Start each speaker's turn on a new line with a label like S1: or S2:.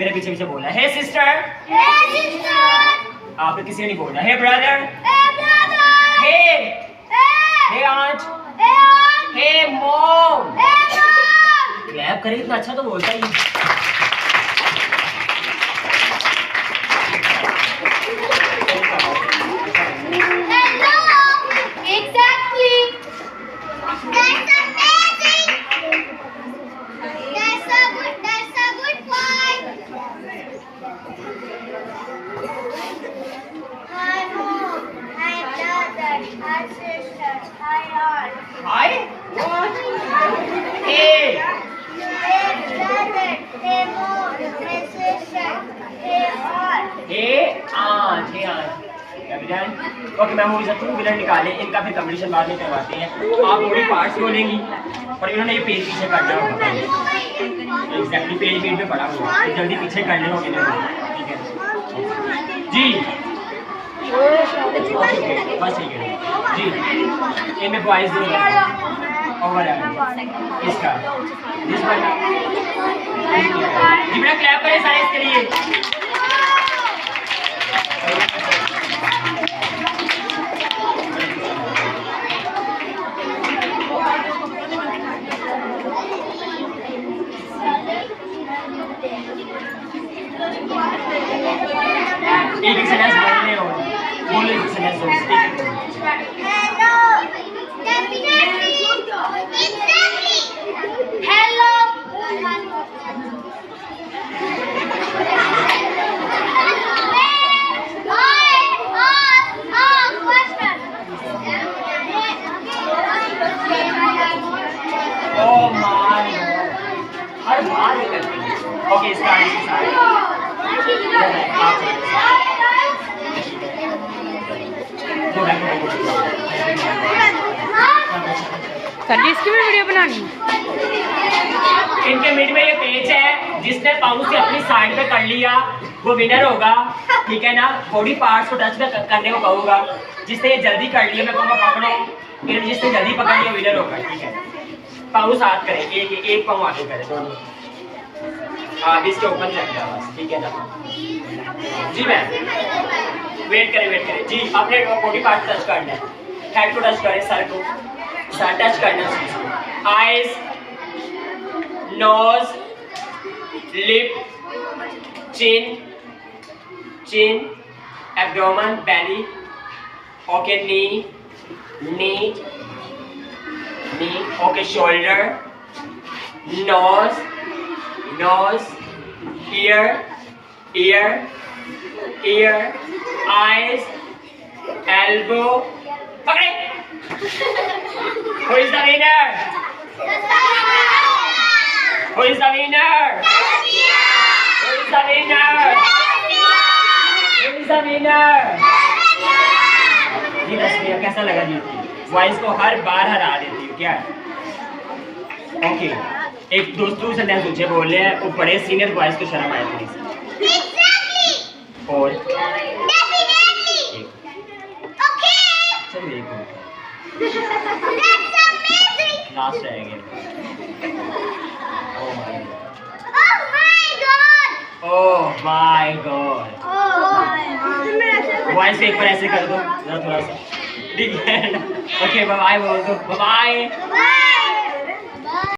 S1: मेरे पीछे पीछे बोलना है सिस्टर। आपने किसी ने नहीं बोलना है ब्रदर। हे आंट। हे मॉम। क्लैप करे इतना अच्छा तो बोलता ही। Hi. What? Hey. ओके मैं मूवी टू विलन निकाले, इनका फिर कंपटीशन बाद में करवाते हैं। आप बॉडी पार्ट्स बोलेंगी और इन्होंने ये पेज पीछे करना होगा। एग्जैक्टली पेज पे पड़ा हुआ है, जल्दी पीछे करने होंगे। ठीक है जी, बस ठीक है जी। इनमें बॉयज ओवर है इसका दिस वन जी। बेटा क्लैप करें सारे इसके लिए। एक सेंटेंस बोलने हो, बोलो एक सेंटेंस बोलो।
S2: Hello, definitely, exactly, hello,
S1: Oh my God, हर बार ये करती है। ओके इसका
S3: इसकी भी वीडियो बनानी।
S1: इनके मिड में ये पेज है, जिसने पाउंड से अपनी साइड पे कर लिया वो विनर होगा। ठीक है ना, बॉडी पार्ट्स को टच करने को कहूँगा। जिसने ये जल्दी कर लिया मैं कहूँगा पकड़ो, फिर जिसने जल्दी पकड़ लिया विनर होगा। ठीक है, पाउंड साथ करें, एक पाउंड आगे करें दोनों। आप इसके ऊपर रखना बस। ठीक है ना जी मैम, वेट करें जी। अपने बॉडी पार्ट टच करना है, हेड को टच करें, सर को टच करना है। Eyes, nose, lip, chin, abdomen, belly. Okay knee, okay shoulder, nose, ear, eyes, elbow. पकड़े। Who is the winner? Who is the winner? Who is the winner? Who is the winner? जी तस्वीर कैसा लगा जी? Voice को हर बार हरा देती हूँ क्या? Okay, एक दोस्तों से मैं तुझे बोल रहे हैं, वो बड़े सीनियर बॉयज को शर्म आया थोड़ी सी। और
S2: डेफिनेटली, ओके,
S1: चलो एक और
S2: दैट्स अमेजिंग,
S1: लास्ट रहेगा। ओह माय गॉड, वॉइस पे एक बार ऐसे कर दो जरा थोड़ा सा। ठीक है, ओके बाय बाय बोल दो, बाय बाय।